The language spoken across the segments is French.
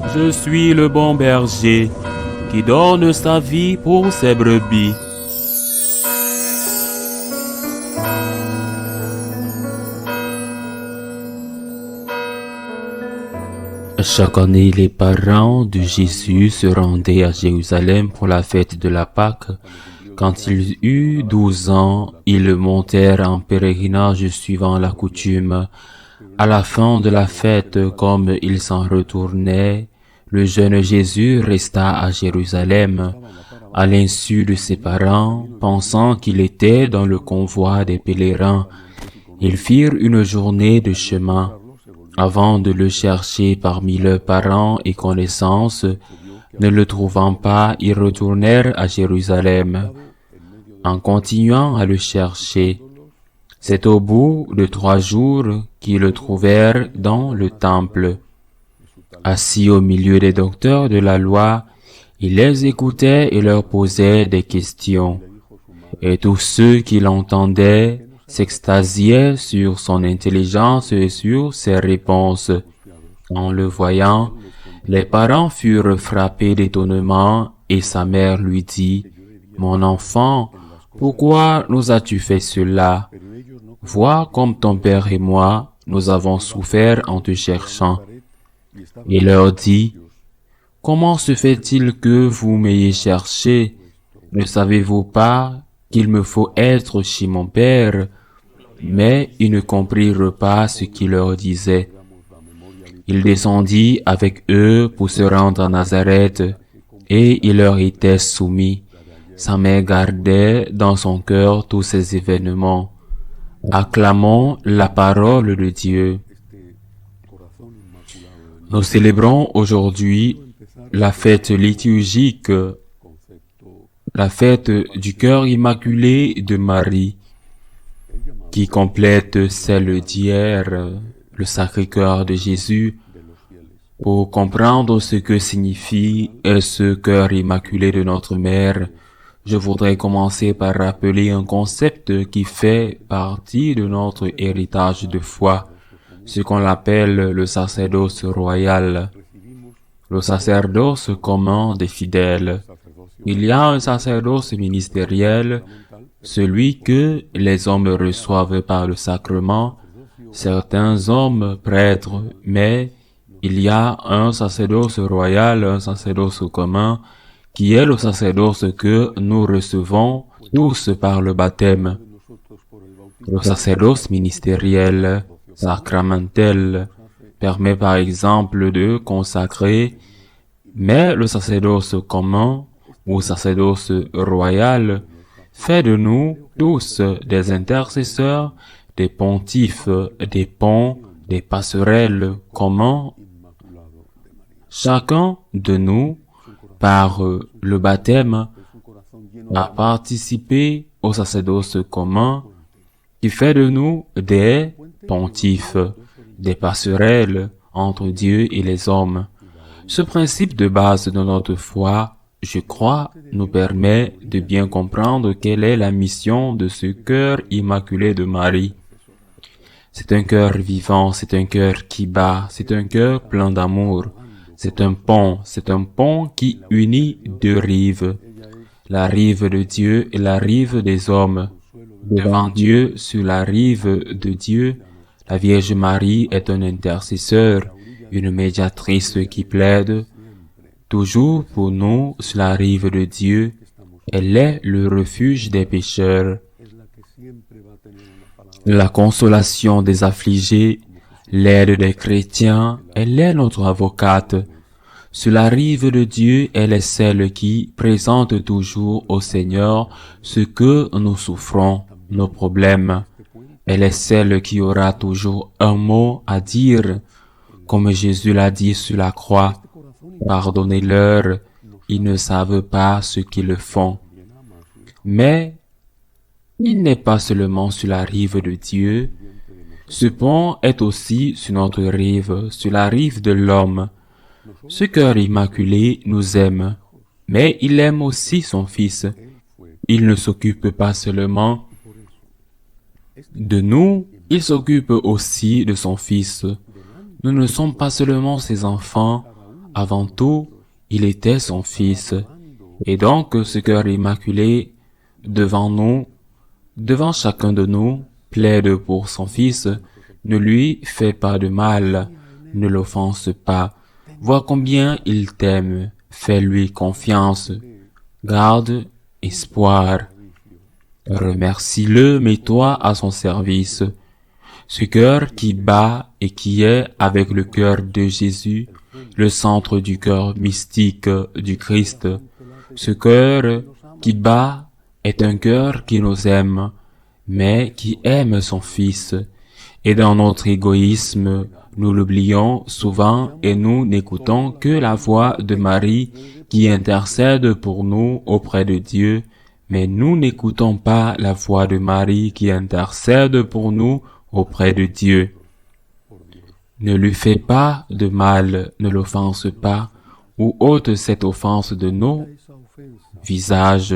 Je suis le bon berger qui donne sa vie pour ses brebis. Chaque année, les parents de Jésus se rendaient à Jérusalem pour la fête de la Pâque. Quand il eut 12 ans, ils montèrent en pèlerinage suivant la coutume. À la fin de la fête, comme ils s'en retournaient, le jeune Jésus resta à Jérusalem, à l'insu de ses parents, pensant qu'il était dans le convoi des pèlerins. Ils firent une journée de chemin. Avant de le chercher parmi leurs parents et connaissances, ne le trouvant pas, ils retournèrent à Jérusalem, en continuant à le chercher. C'est au bout de 3 jours qu'ils le trouvèrent dans le temple. Assis au milieu des docteurs de la loi, il les écoutait et leur posait des questions. Et tous ceux qui l'entendaient s'extasiaient sur son intelligence et sur ses réponses. En le voyant, les parents furent frappés d'étonnement et sa mère lui dit, « Mon enfant, pourquoi nous as-tu fait cela? Vois comme ton père et moi, nous avons souffert en te cherchant. » Il leur dit, « Comment se fait-il que vous m'ayez cherché? Ne savez-vous pas qu'il me faut être chez mon père? » Mais ils ne comprirent pas ce qu'il leur disait. Il descendit avec eux pour se rendre à Nazareth, et il leur était soumis. Sa mère gardait dans son cœur tous ces événements. Acclamons la parole de Dieu. Nous célébrons aujourd'hui la fête liturgique, la fête du cœur immaculé de Marie, qui complète celle d'hier, le Sacré-Cœur de Jésus. Pour comprendre ce que signifie ce cœur immaculé de notre Mère, je voudrais commencer par rappeler un concept qui fait partie de notre héritage de foi, ce qu'on appelle le sacerdoce royal, le sacerdoce commun des fidèles. Il y a un sacerdoce ministériel, celui que les hommes reçoivent par le sacrement, certains hommes prêtres, mais il y a un sacerdoce royal, un sacerdoce commun, qui est le sacerdoce que nous recevons tous par le baptême. Le sacerdoce ministériel, sacramentel, permet par exemple de consacrer, mais le sacerdoce commun ou sacerdoce royal fait de nous tous des intercesseurs, des pontifes, des ponts, des passerelles communs. Chacun de nous, par le baptême, a participé au sacerdoce commun qui fait de nous des pontifes, des passerelles entre Dieu et les hommes. Ce principe de base de notre foi, je crois, nous permet de bien comprendre quelle est la mission de ce cœur immaculé de Marie. C'est un cœur vivant, c'est un cœur qui bat, c'est un cœur plein d'amour. C'est un pont qui unit 2 rives, la rive de Dieu et la rive des hommes. Devant Dieu, sur la rive de Dieu, la Vierge Marie est un intercesseur, une médiatrice qui plaide. Toujours pour nous, sur la rive de Dieu, elle est le refuge des pécheurs, la consolation des affligés, l'aide des chrétiens, elle est notre avocate. Sur la rive de Dieu, elle est celle qui présente toujours au Seigneur ce que nous souffrons, nos problèmes. Elle est celle qui aura toujours un mot à dire, comme Jésus l'a dit sur la croix. Pardonnez-leur, ils ne savent pas ce qu'ils font. Mais il n'est pas seulement sur la rive de Dieu, ce pont est aussi sur notre rive, sur la rive de l'homme. Ce cœur immaculé nous aime, mais il aime aussi son Fils. Il ne s'occupe pas seulement de nous, il s'occupe aussi de son Fils. Nous ne sommes pas seulement ses enfants, Avant tout, il était son Fils. Et donc, ce cœur immaculé, devant nous, devant chacun de nous, plaide pour son Fils, ne lui fait pas de mal, ne l'offense pas. Vois combien il t'aime, fais-lui confiance, garde espoir. Remercie-le, mets-toi à son service. Ce cœur qui bat et qui est, avec le cœur de Jésus, le centre du cœur mystique du Christ. Ce cœur qui bat est un cœur qui nous aime, mais qui aime son Fils. Et dans notre égoïsme, nous l'oublions souvent et nous n'écoutons que la voix de Marie qui intercède pour nous auprès de Dieu, mais nous n'écoutons pas la voix de Marie qui intercède pour nous auprès de Dieu. Ne lui fais pas de mal, ne l'offense pas, ou ôte cette offense de nos visages.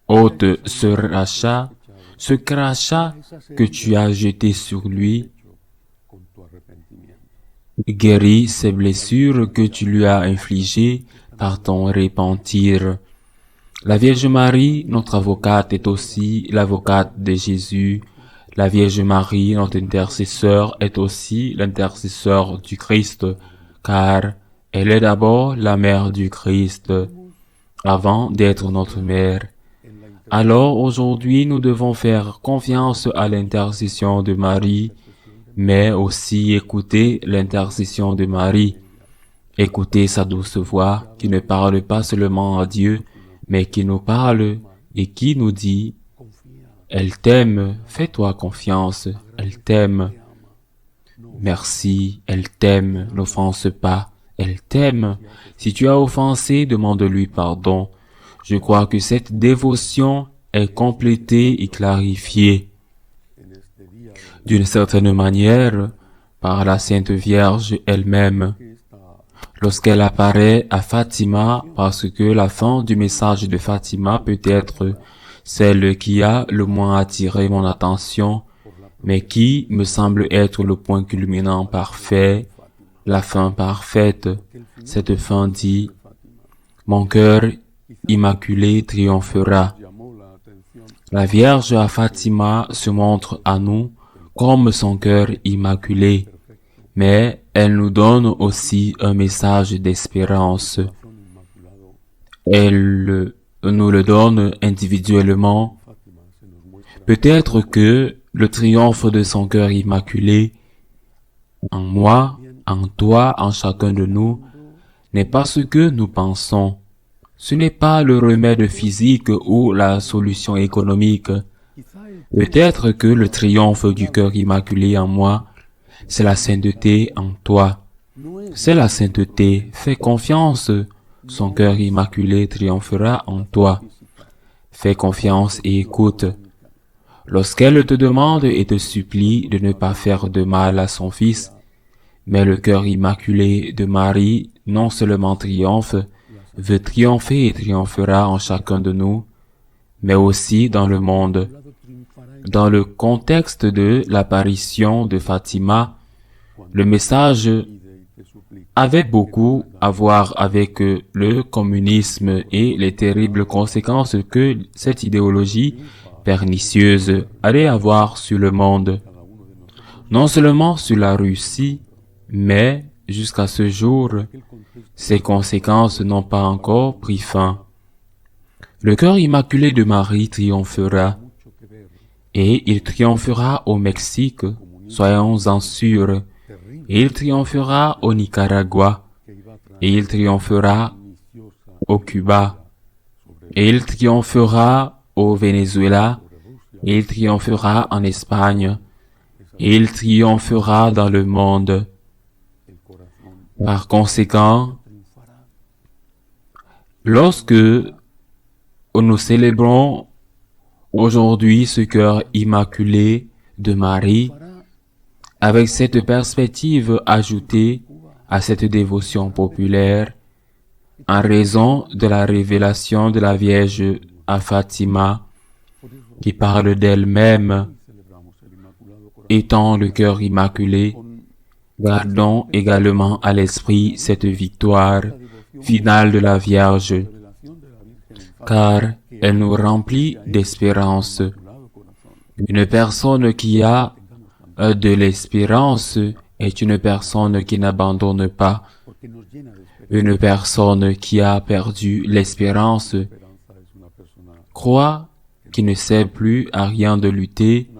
Ôte ce crachat que tu as jeté sur lui. Guéris ces blessures que tu lui as infligées par ton repentir. La Vierge Marie, notre avocate, est aussi l'avocate de Jésus. La Vierge Marie, notre intercesseur, est aussi l'intercesseur du Christ, car elle est d'abord la mère du Christ, avant d'être notre mère. Alors aujourd'hui, nous devons faire confiance à l'intercession de Marie, mais aussi écouter l'intercession de Marie. Écouter sa douce voix qui ne parle pas seulement à Dieu, mais qui nous parle et qui nous dit « Elle t'aime, fais-toi confiance, elle t'aime. Merci, elle t'aime, n'offense pas, elle t'aime. Si tu as offensé, demande-lui pardon. » Je crois que cette dévotion est complétée et clarifiée d'une certaine manière par la Sainte Vierge elle-même, lorsqu'elle apparaît à Fatima, parce que la fin du message de Fatima peut être celle qui a le moins attiré mon attention, mais qui me semble être le point culminant parfait, la fin parfaite. Cette fin dit « Mon cœur immaculé triomphera ». La Vierge à Fatima se montre à nous comme son cœur immaculé, mais elle nous donne aussi un message d'espérance. Elle nous le donne individuellement. Peut-être que le triomphe de son cœur immaculé, en moi, en toi, en chacun de nous, n'est pas ce que nous pensons. Ce n'est pas le remède physique ou la solution économique. Peut-être que le triomphe du cœur immaculé en moi, c'est la sainteté en toi. C'est la sainteté. Fais confiance. Son cœur immaculé triomphera en toi. Fais confiance et écoute. Lorsqu'elle te demande et te supplie de ne pas faire de mal à son Fils, mais le cœur immaculé de Marie non seulement triomphe, veut triompher et triomphera en chacun de nous, mais aussi dans le monde. Dans le contexte de l'apparition de Fatima, le message avait beaucoup à voir avec le communisme et les terribles conséquences que cette idéologie pernicieuse allait avoir sur le monde. Non seulement sur la Russie, mais jusqu'à ce jour, ces conséquences n'ont pas encore pris fin. Le cœur immaculé de Marie triomphera, et il triomphera au Mexique, soyons-en sûrs, et il triomphera au Nicaragua, et il triomphera au Cuba, et il triomphera au Venezuela, et il triomphera en Espagne, et il triomphera dans le monde. Par conséquent, lorsque nous célébrons aujourd'hui ce cœur immaculé de Marie, avec cette perspective ajoutée à cette dévotion populaire, en raison de la révélation de la Vierge à Fatima, qui parle d'elle-même étant le cœur immaculé, Gardons également à l'esprit cette victoire finale de la Vierge, car elle nous remplit d'espérance. Une personne qui a de l'espérance est une personne qui n'abandonne pas. Une personne qui a perdu l'espérance croit qu'il ne sert plus à rien de lutter,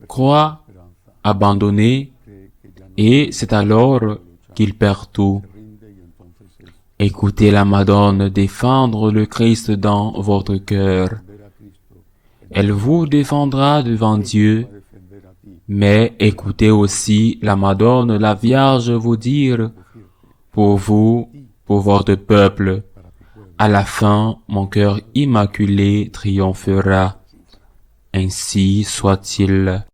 croit abandonner, et c'est alors qu'il perd tout. Écoutez la Madone défendre le Christ dans votre cœur. Elle vous défendra devant Dieu, mais écoutez aussi la Madone, la Vierge, vous dire, pour vous, pour votre peuple, à la fin, mon cœur immaculé triomphera. Ainsi soit-il.